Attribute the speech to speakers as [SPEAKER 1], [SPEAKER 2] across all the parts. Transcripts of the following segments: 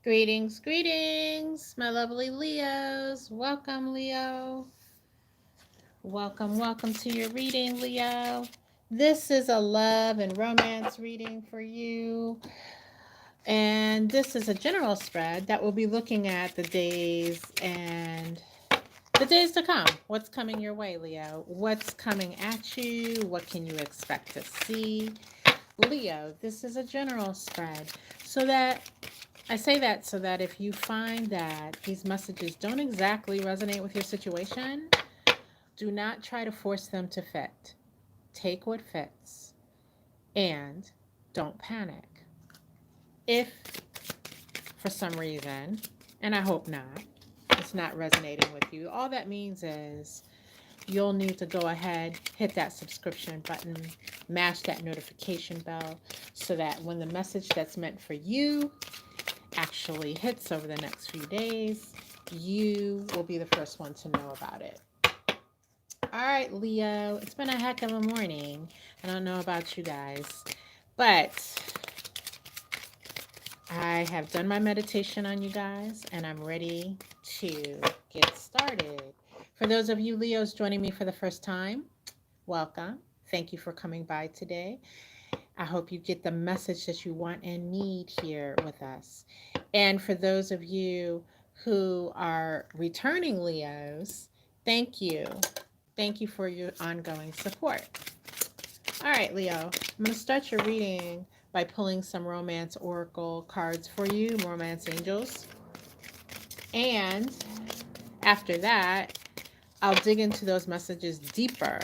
[SPEAKER 1] Greetings, greetings, my lovely Leos. Welcome, Leo. Welcome to your reading, Leo. This is a love and romance reading for you. And this is a general spread that will be looking at the days to come. What's coming your way, Leo? What's coming at you? What can you expect to see? Leo, this is a general spread. I say that so that if you find that these messages don't exactly resonate with your situation, do not try to force them to fit. Take what fits and don't panic. If for some reason, and I hope not, it's not resonating with you, all that means is you'll need to go ahead, hit that subscription button, mash that notification bell so that when the message that's meant for you actually hits over the next few days, you will be the first one to know about it. All right, Leo, it's been a heck of a morning. I don't know about you guys, but I have done my meditation on you guys and I'm ready to get started. For those of you Leos joining me for the first time, welcome. Thank you for coming by today. I hope you get the message that you want and need here with us. And for those of you who are returning Leos, thank you. Thank you for your ongoing support. All right, Leo, I'm going to start your reading by pulling some romance oracle cards for you, romance angels. And after that, I'll dig into those messages deeper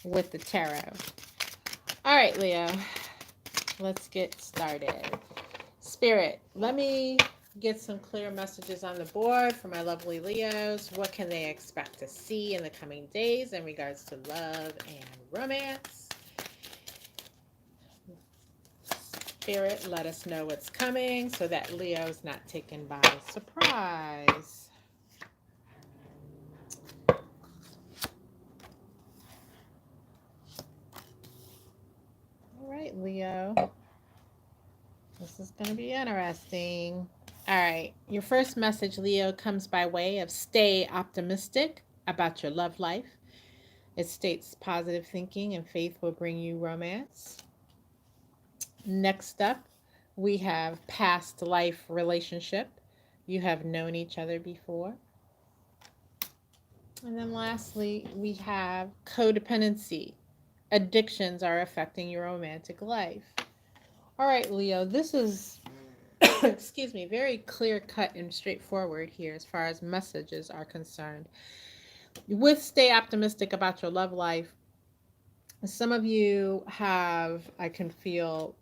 [SPEAKER 1] with the tarot. All right, Leo, let's get started. Spirit, let me get some clear messages on the board for my lovely Leos. What can they expect to see in the coming days in regards to love and romance? Spirit, let us know what's coming so that Leo's not taken by surprise. All right, Leo. This is going to be interesting. All right. Your first message, Leo, comes by way of stay optimistic about your love life. It states positive thinking and faith will bring you romance. Next up, we have past life relationship. You have known each other before. And then lastly, we have codependency. Addictions are affecting your romantic life. All right, Leo, this is excuse me, very clear cut and straightforward here as far as messages are concerned. With stay optimistic about your love life, some of you have, I can feel,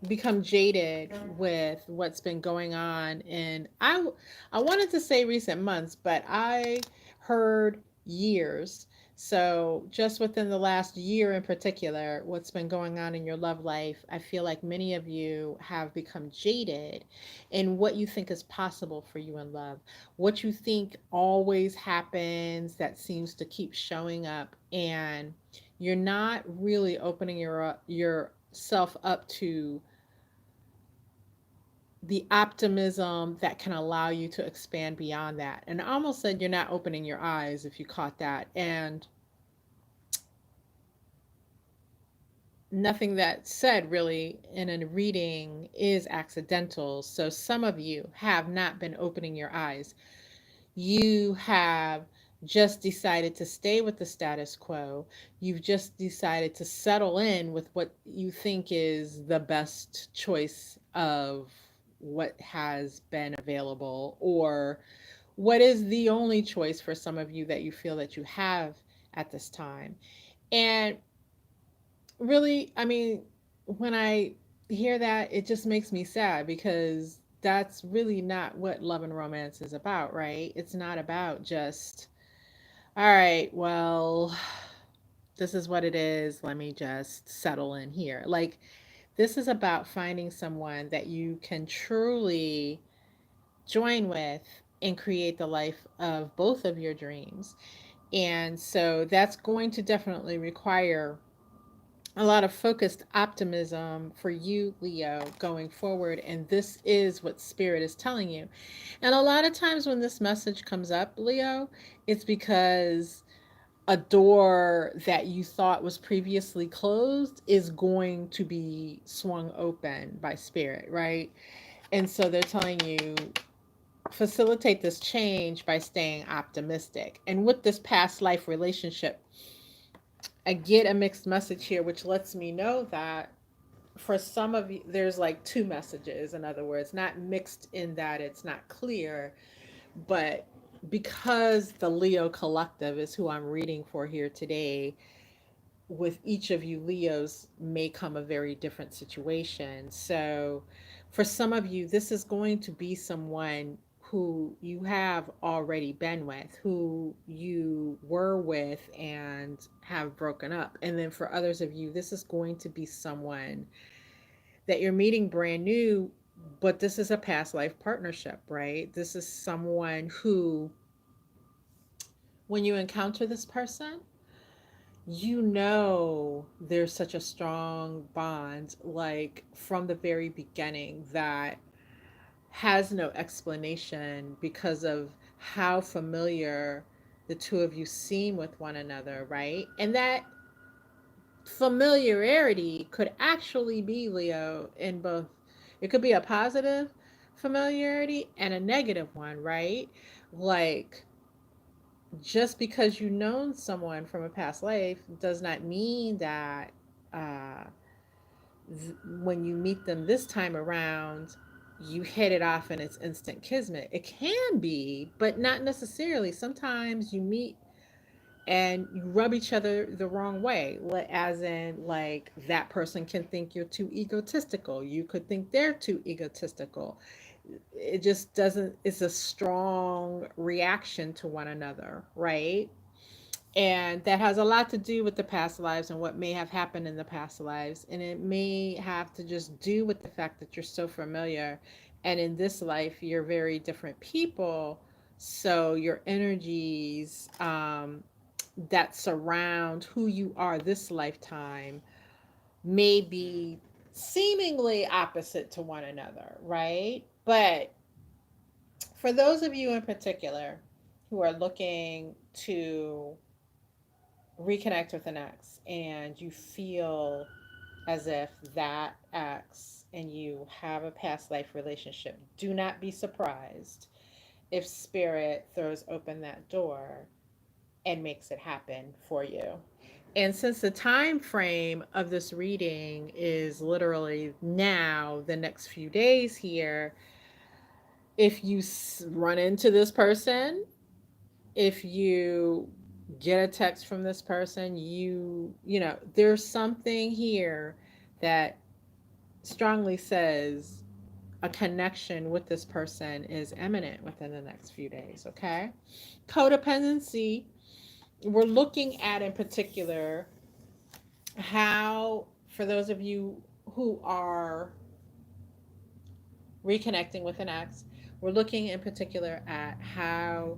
[SPEAKER 1] become jaded with what's been going on. And I wanted to say recent months, but I heard years. So just within the last year in particular, what's been going on in your love life, I feel like many of you have become jaded in what you think is possible for you in love, what you think always happens that seems to keep showing up, and you're not really opening yourself up to the optimism that can allow you to expand beyond that. And I almost said you're not opening your eyes if you caught that. And nothing that's said really in a reading is accidental. So some of you have not been opening your eyes. You have just decided to stay with the status quo. You've just decided to settle in with what you think is the best choice of what has been available, or what is the only choice for some of you that you feel that you have at this time. And really, I mean, when I hear that, it just makes me sad because that's really not what love and romance is about, right? It's not about just, all right, well, this is what it is. Let me just settle in here. Like, this is about finding someone that you can truly join with and create the life of both of your dreams. And so that's going to definitely require a lot of focused optimism for you, Leo, going forward. And this is what Spirit is telling you. And a lot of times when this message comes up, Leo, it's because a door that you thought was previously closed is going to be swung open by Spirit, right? And so they're telling you facilitate this change by staying optimistic. And with this past life relationship, I get a mixed message here, which lets me know that for some of you, there's like two messages. In other words, not mixed in that it's not clear, but because the Leo collective is who I'm reading for here today, with each of you Leos may come a very different situation. So for some of you, this is going to be someone who you have already been with, who you were with and have broken up. And then for others of you, this is going to be someone that you're meeting brand new, but this is a past life partnership, right? This is someone who, when you encounter this person, you know there's such a strong bond, like from the very beginning, that has no explanation because of how familiar the two of you seem with one another, right? And that familiarity could actually be, Leo, in both, it could be a positive familiarity and a negative one, right? Like, just because you've known someone from a past life does not mean that uh, when you meet them this time around, you hit it off and it's instant kismet. It can be, but not necessarily. Sometimes you meet and you rub each other the wrong way, as in, like, that person can think you're too egotistical. You could think they're too egotistical. It just doesn't, it's a strong reaction to one another, right? And that has a lot to do with the past lives and what may have happened in the past lives. And it may have to just do with the fact that you're so familiar. And in this life, you're very different people. So your energies that surround who you are this lifetime may be seemingly opposite to one another, right? But for those of you in particular who are looking to reconnect with an ex and you feel as if that ex and you have a past life relationship, do not be surprised if Spirit throws open that door and makes it happen for you. And since the time frame of this reading is literally now, the next few days here, if you run into this person, if you get a text from this person, you know, there's something here that strongly says a connection with this person is imminent within the next few days, okay? Codependency, we're looking at in particular how, for those of you who are reconnecting with an ex, we're looking in particular at how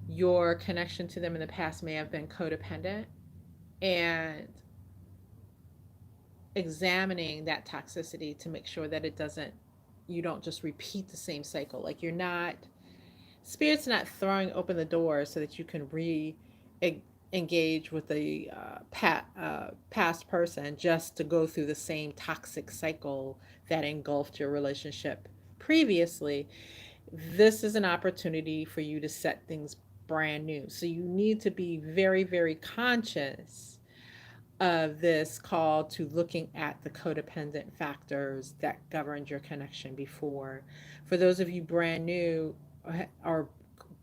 [SPEAKER 1] your connection to them in the past may have been codependent, and examining that toxicity to make sure that it doesn't, you don't just repeat the same cycle. Like, you're not, Spirit's not throwing open the door so that you can engage with the past person just to go through the same toxic cycle that engulfed your relationship previously. This is an opportunity for you to set things brand new. So you need to be very, very conscious of this call to looking at the codependent factors that governed your connection before. For those of you brand new or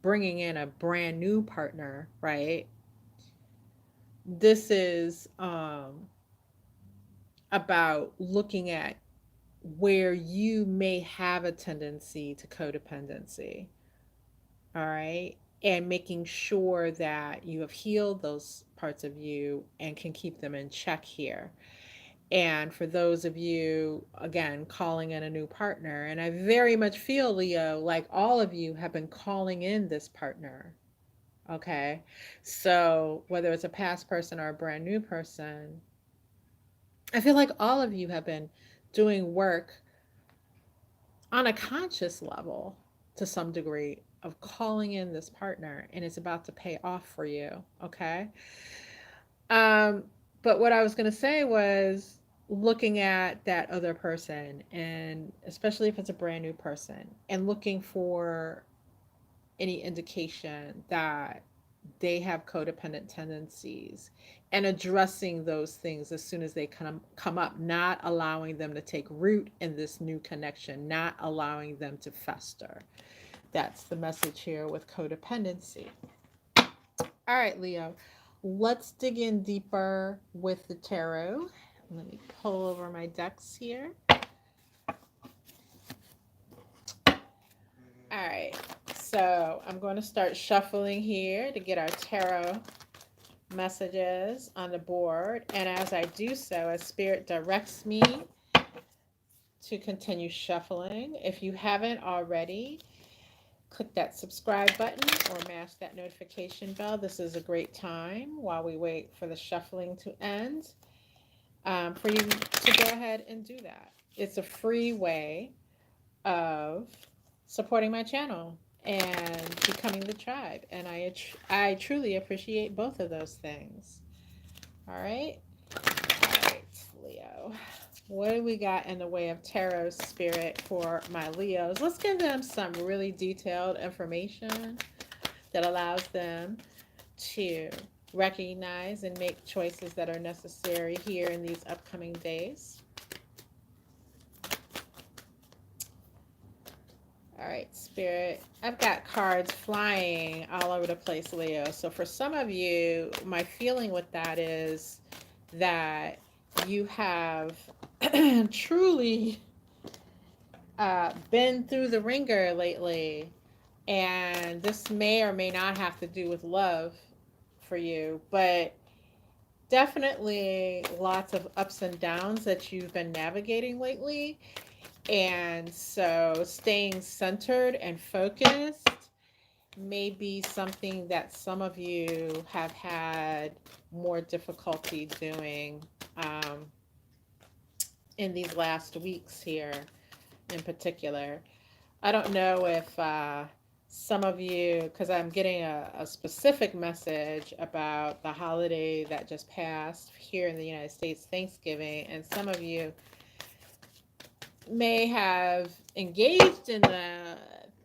[SPEAKER 1] bringing in a brand new partner, right? This is about looking at where you may have a tendency to codependency, all right? And making sure that you have healed those parts of you and can keep them in check here. And for those of you, again, calling in a new partner, and I very much feel, Leo, like all of you have been calling in this partner. Okay. So whether it's a past person or a brand new person, I feel like all of you have been doing work on a conscious level to some degree of calling in this partner, and it's about to pay off for you. Okay. Um, but what I was going to say was looking at that other person, and especially if it's a brand new person, and looking for any indication that they have codependent tendencies and addressing those things as soon as they come up, not allowing them to take root in this new connection, not allowing them to fester. That's the message here with codependency. All right, Leo, let's dig in deeper with the tarot. Let me pull over my decks here. All right, so I'm going to start shuffling here to get our tarot messages on the board. And as I do so, as Spirit directs me to continue shuffling, if you haven't already, click that subscribe button or mash that notification bell. This is a great time while we wait for the shuffling to end, for you to go ahead and do that. It's a free way of supporting my channel and becoming the tribe. And I truly appreciate both of those things. All right. All right, Leo. What do we got in the way of tarot spirit for my Leos? Let's give them some really detailed information that allows them to recognize and make choices that are necessary here in these upcoming days. All right, Spirit. I've got cards flying all over the place, Leo. So for some of you, my feeling with that is that you have truly been through the ringer lately. And this may or may not have to do with love for you, but definitely lots of ups and downs that you've been navigating lately. And so staying centered and focused may be something that some of you have had more difficulty doing in these last weeks here in particular. I don't know if some of you, because I'm getting a specific message about the holiday that just passed here in the United States, Thanksgiving, and some of you may have engaged in the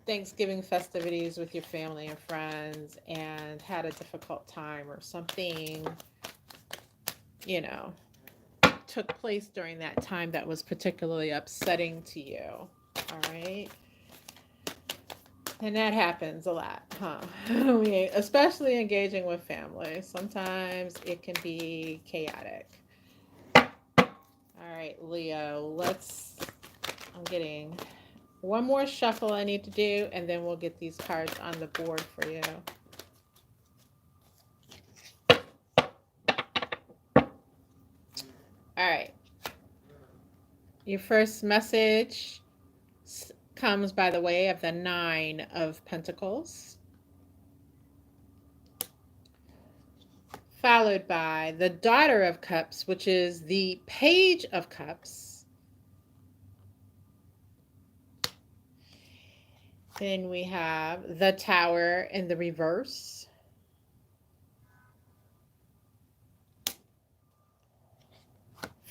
[SPEAKER 1] Thanksgiving festivities with your family and friends and had a difficult time, or something, you know, took place during that time that was particularly upsetting to you. All right. And that happens a lot, huh? Especially engaging with family. Sometimes it can be chaotic. All right, Leo, I'm getting one more shuffle I need to do, and then we'll get these cards on the board for you. All right. Your first message comes by the way of the Nine of Pentacles, followed by the Daughter of Cups, which is the Page of Cups. Then we have the Tower in the reverse.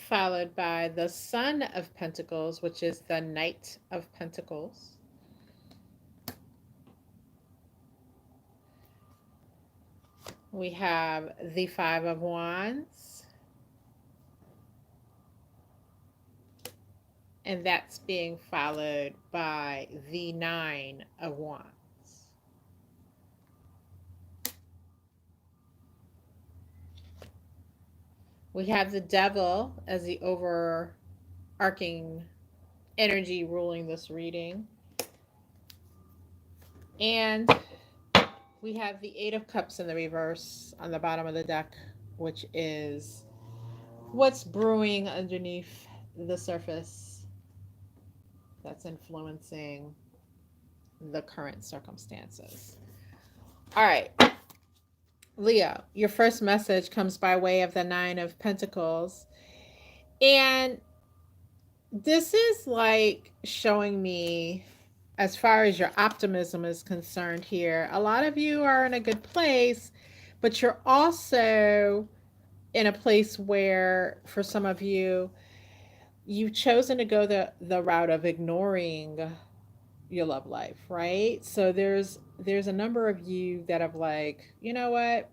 [SPEAKER 1] Followed by the Son of Pentacles, which is the Knight of Pentacles. We have the Five of Wands. And that's being followed by the Nine of Wands. We have the Devil as the overarching energy ruling this reading. And we have the Eight of Cups in the reverse on the bottom of the deck, which is what's brewing underneath the surface that's influencing the current circumstances. All right. Leo, your first message comes by way of the Nine of Pentacles, And this is like showing me, as far as your optimism is concerned here, a lot of you are in a good place, but you're also in a place where, for some of you, you've chosen to go the route of ignoring your love life, right? So there's a number of you that have like, you know what,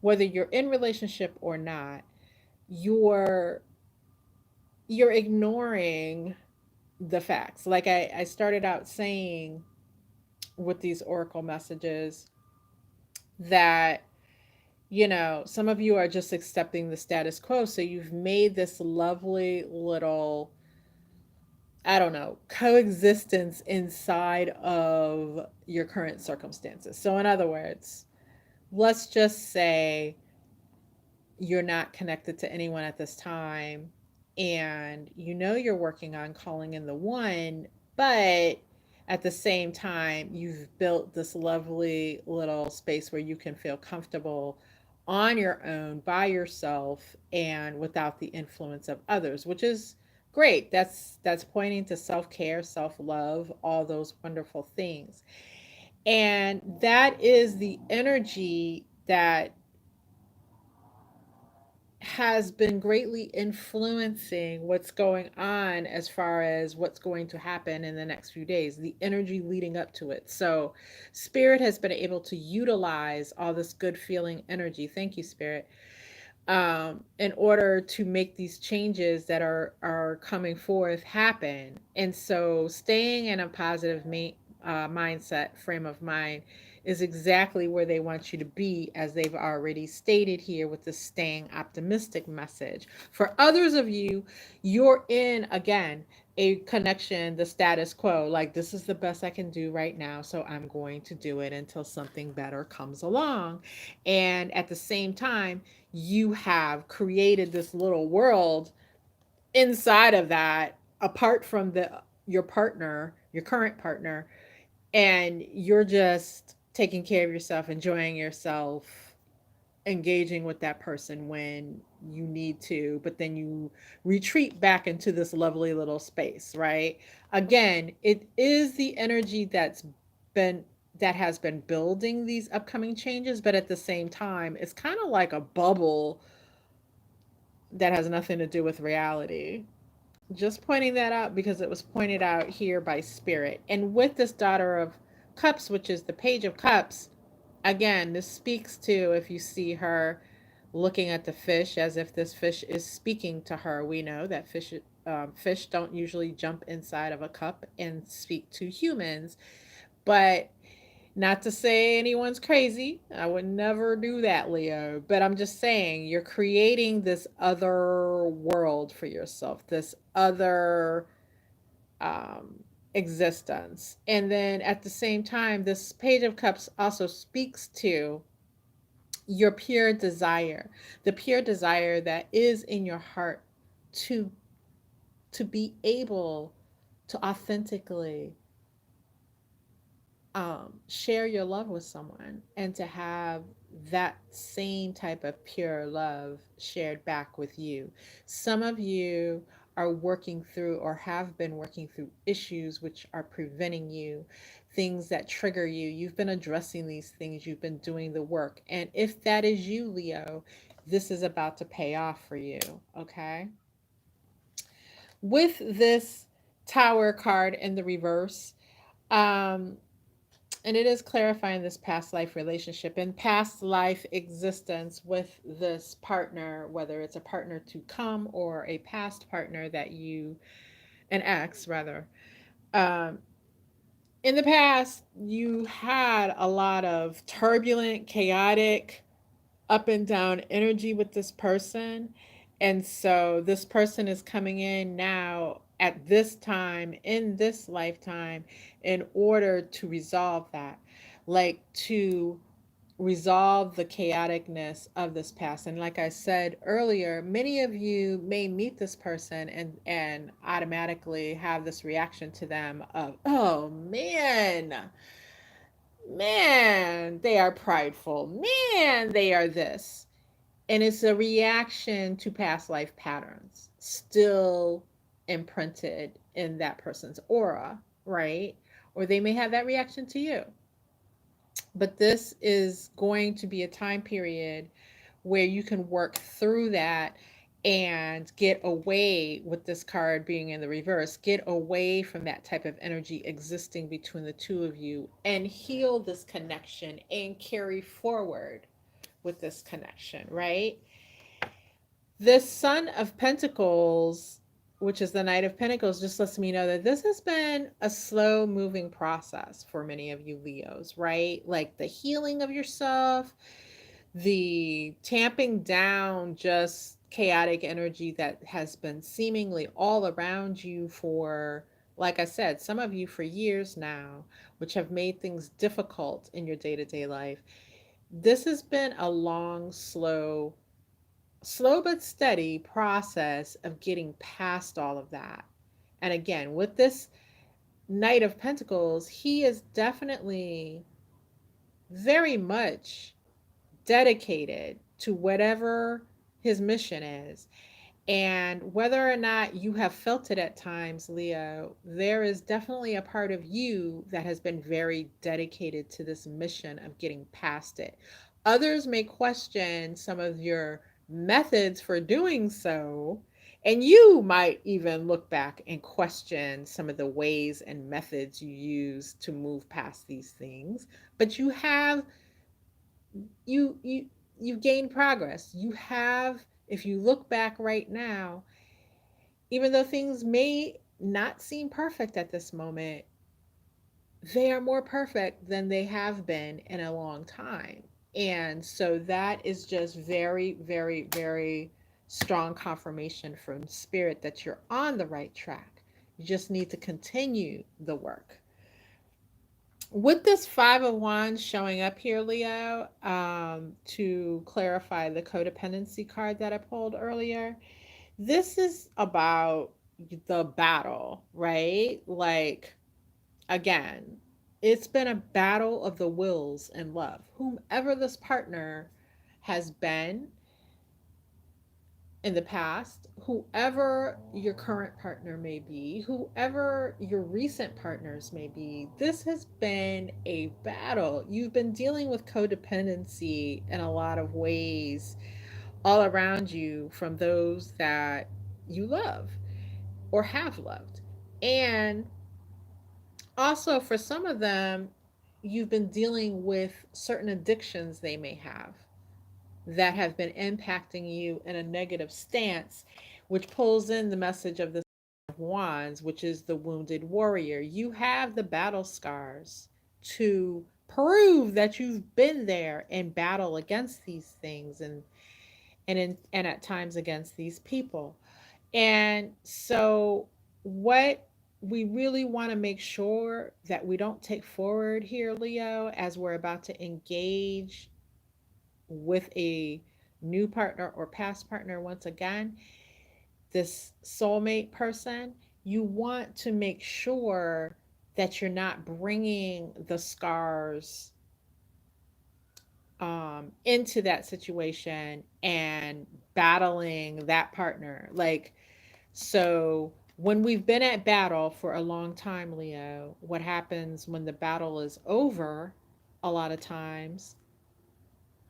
[SPEAKER 1] whether you're in relationship or not, you're you're ignoring the facts. Like I started out saying with these oracle messages that, you know, some of you are just accepting the status quo. So you've made this lovely little, I don't know, coexistence inside of your current circumstances. So, in other words, let's just say you're not connected to anyone at this time, and you know you're working on calling in the one, but at the same time you've built this lovely little space where you can feel comfortable on your own by yourself and without the influence of others, which is great. That's pointing to self-care, self-love, all those wonderful things. And that is the energy that has been greatly influencing what's going on as far as what's going to happen in the next few days, the energy leading up to it. So, Spirit has been able to utilize all this good feeling energy. Thank you, Spirit, in order to make these changes that are coming forth happen. And so, staying in a positive mindset, frame of mind, is exactly where they want you to be, as they've already stated here with the staying optimistic message. For others of you, you're in again a connection, the status quo, like this is the best I can do right now, so I'm going to do it until something better comes along. And at the same time, you have created this little world inside of that, apart from the your partner, your current partner, and you're just taking care of yourself, enjoying yourself, engaging with that person when you need to, but then you retreat back into this lovely little space, right? Again, it is the energy been that has been building these upcoming changes, but at the same time, it's kind of like a bubble that has nothing to do with reality. Just pointing that out because it was pointed out here by Spirit. And with this Daughter of Cups, which is the Page of Cups, again, this speaks to, if you see her looking at the fish as if this fish is speaking to her. We know that fish don't usually jump inside of a cup and speak to humans, but not to say anyone's crazy. I would never do that, Leo. But I'm just saying, you're creating this other world for yourself, this other existence. And then at the same time, this Page of Cups also speaks to your pure desire, the pure desire that is in your heart to be able to authentically share your love with someone and to have that same type of pure love shared back with you. Some of you are working through or have been working through issues which are preventing you, things that trigger you. You've been addressing these things, you've been doing the work. And if that is you, Leo, this is about to pay off for you, okay? With this Tower card in the reverse, um, and it is clarifying this past life relationship and past life existence with this partner, whether it's a partner to come or a past partner that you, an ex rather. Um, in the past, you had a lot of turbulent, chaotic, up and down energy with this person. And so this person is coming in now at this time, in this lifetime, in order to resolve that, like to resolve the chaoticness of this past. And like I said earlier, many of you may meet this person and automatically have this reaction to them of, oh man, they are prideful, man, they are this. And it's a reaction to past life patterns. still imprinted in that person's aura, right? Or they may have that reaction to you. But this is going to be a time period where you can work through that and get away with this card being in the reverse, get away from that type of energy existing between the two of you and heal this connection and carry forward with this connection, right? This Son of Pentacles, which is the Knight of Pentacles, just lets me know that this has been a slow moving process for many of you Leos, right? Like the healing of yourself, the tamping down just chaotic energy that has been seemingly all around you for, like I said, some of you for years now, which have made things difficult in your day to day life. This has been a long, slow but steady process of getting past all of that. And again, with this Knight of Pentacles, he is definitely very much dedicated to whatever his mission is. And whether or not you have felt it at times, Leo, there is definitely a part of you that has been very dedicated to this mission of getting past it. Others may question some of your methods for doing so. And you might even look back and question some of the ways and methods you use to move past these things. But you you you've gained progress. You have, if you look back right now, even though things may not seem perfect at this moment, they are more perfect than they have been in a long time. And so that is just very, very, very strong confirmation from spirit that you're on the right track. You just need to continue the work. With this Five of Wands showing up here, Leo, to clarify the codependency card that I pulled earlier, this is about the battle, right? Like, again, it's been a battle of the wills in love. Whomever this partner has been in the past, whoever your current partner may be, whoever your recent partners may be, this has been a battle. You've been dealing with codependency in a lot of ways all around you from those that you love or have loved. And also, for some of them, you've been dealing with certain addictions they may have that have been impacting you in a negative stance, which pulls in the message of the Wands, which is the wounded warrior. You have the battle scars to prove that you've been there in battle against these things and at times against these people. And so what we really want to make sure that we don't take forward here, Leo, as we're about to engage with a new partner or past partner once again, this soulmate person, you want to make sure that you're not bringing the scars into that situation and battling that partner. Like, so when we've been at battle for a long time, Leo, what happens when the battle is over, a lot of times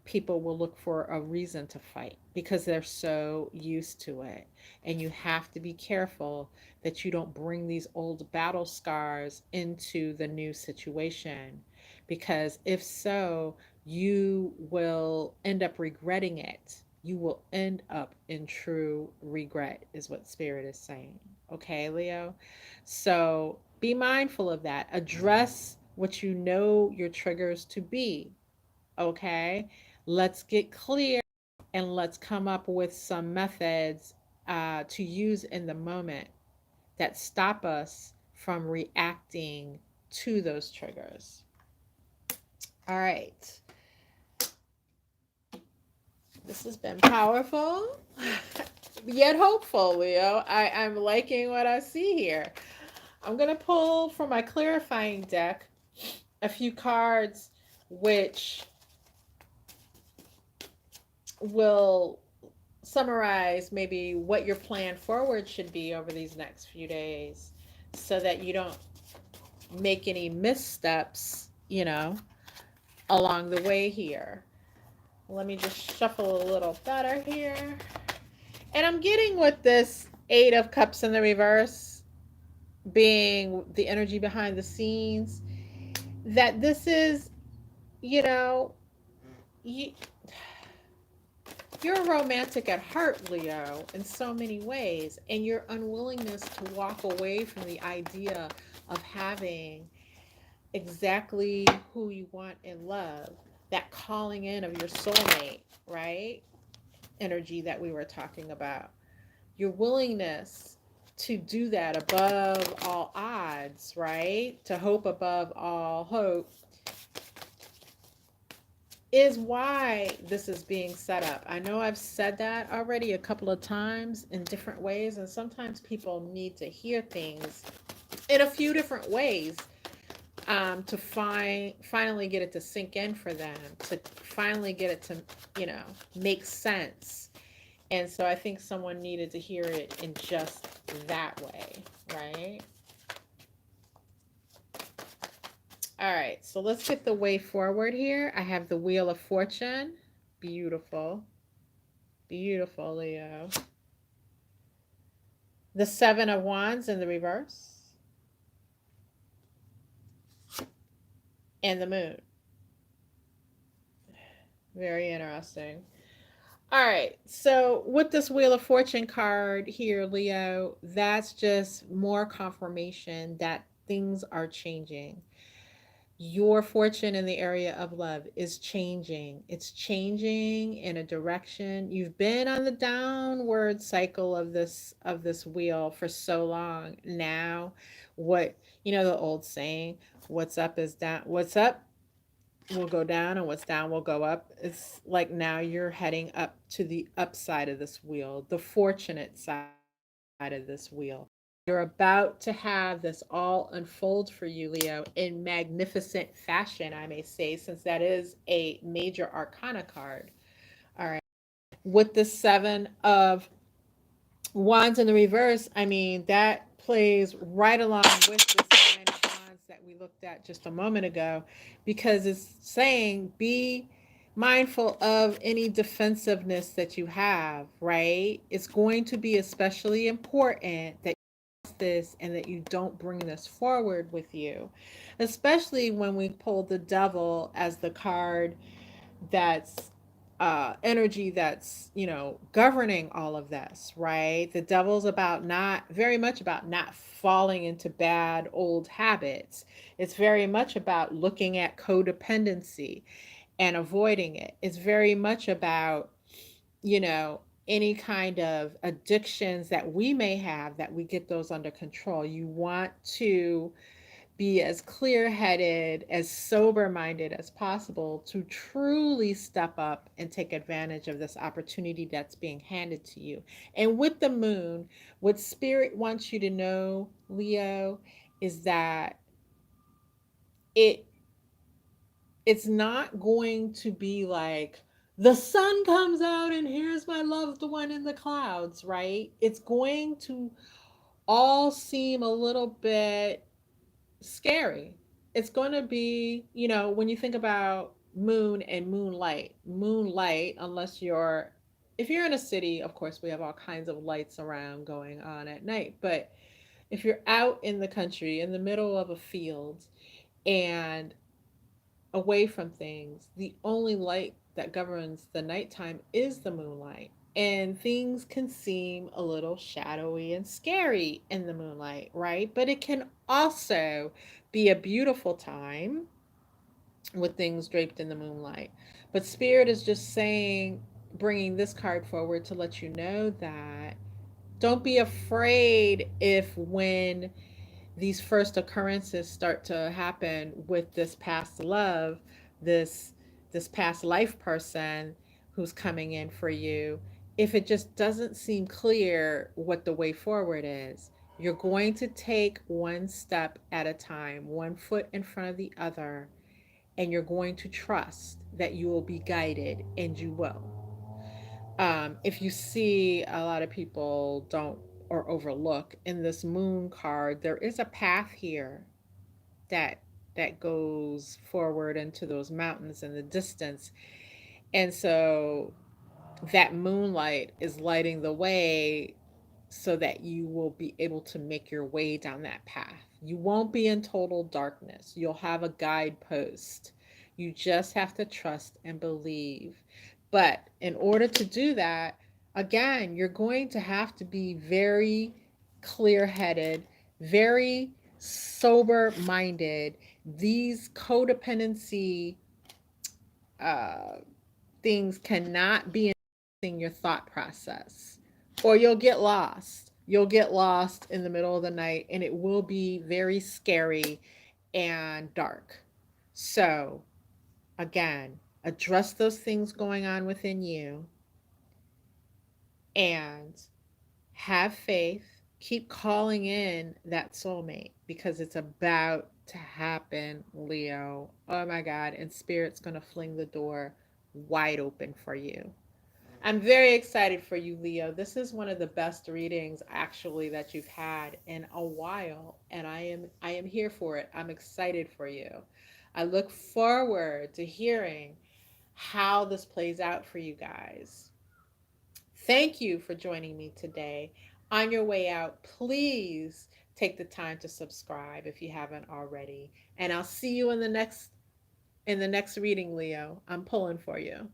[SPEAKER 1] people will look for a reason to fight because they're so used to it. And you have to be careful that you don't bring these old battle scars into the new situation, because if so, you will end up regretting it. You will end up in true regret, is what Spirit is saying. Okay, Leo? So be mindful of that. Address what you know your triggers to be. Okay, let's get clear and let's come up with some methods to use in the moment that stop us from reacting to those triggers. All right, this has been powerful yet hopeful, Leo. I'm liking what I see here. I'm going to pull from my clarifying deck a few cards which will summarize maybe what your plan forward should be over these next few days so that you don't make any missteps, along the way here. Let me just shuffle a little better here. And I'm getting with this Eight of Cups in the reverse being the energy behind the scenes, that this is, you know, you, you're romantic at heart, Leo, in so many ways. And your unwillingness to walk away from the idea of having exactly who you want in love, that calling in of your soulmate, right? Energy that we were talking about. Your willingness to do that above all odds, right? To hope above all hope is why this is being set up. I know I've said that already a couple of times in different ways, and sometimes people need to hear things in a few different ways to finally get it to sink in for them, to finally get it to, make sense. And so I think someone needed to hear it in just that way, right? All right, so let's get the way forward here. I have the Wheel of Fortune. Beautiful. Beautiful, Leo. The Seven of Wands in the reverse. And the Moon. Very interesting. All right, so with this Wheel of Fortune card here, Leo, that's just more confirmation that things are changing. Your fortune in the area of love is changing. It's changing in a direction. You've been on the downward cycle of this wheel for so long. Now, what, the old saying, what's up is down, what's up will go down and what's down will go up. It's like now you're heading up to the upside of this wheel, the fortunate side of this wheel. You're about to have this all unfold for you, Leo, in magnificent fashion, I may say, since that is a major arcana card. All right. With the Seven of Wands in the reverse, I mean, that plays right along with this Nine of Wands that we looked at just a moment ago, because it's saying be mindful of any defensiveness that you have, right? It's going to be especially important that this and that you don't bring this forward with you, especially when we pulled the Devil as the card that's energy that's governing all of this, right? The Devil's about not very much about not falling into bad old habits. It's very much about looking at codependency and avoiding it. It's very much about any kind of addictions that we may have, that we get those under control. You want to be as clear headed, as sober minded as possible to truly step up and take advantage of this opportunity that's being handed to you. And with the Moon, what Spirit wants you to know, Leo, is that it it's not going to be like the sun comes out and here's my loved one in the clouds, right? It's going to all seem a little bit scary. It's going to be, when you think about moon and moonlight, unless if you're in a city, of course, we have all kinds of lights around going on at night. But if you're out in the country, in the middle of a field, and away from things, the only light that governs the nighttime is the moonlight. And things can seem a little shadowy and scary in the moonlight, right? But it can also be a beautiful time with things draped in the moonlight. But Spirit is just saying, bringing this card forward to let you know that don't be afraid if, when these first occurrences start to happen with this past love, this this past life person who's coming in for you, if it just doesn't seem clear what the way forward is, you're going to take one step at a time, one foot in front of the other, and you're going to trust that you will be guided, and you will. If you see, a lot of people don't or overlook in this moon card, there is a path here that goes forward into those mountains in the distance. And so that moonlight is lighting the way so that you will be able to make your way down that path. You won't be in total darkness. You'll have a guidepost. You just have to trust and believe. But in order to do that, again, you're going to have to be very clear headed, very sober minded. These codependency uh, things cannot be in your thought process, or you'll get lost. You'll get lost in the middle of the night, and it will be very scary and dark. So, again, address those things going on within you and have faith. Keep calling in that soulmate because it's about to happen, Leo. Oh my God. And Spirit's going to fling the door wide open for you. I'm very excited for you, Leo. This is one of the best readings actually that you've had in a while, and I am here for it. I'm excited for you. I look forward to hearing how this plays out for you guys. Thank you for joining me today. On your way out, please take the time to subscribe if you haven't already. And I'll see you in the next reading, Leo. I'm pulling for you.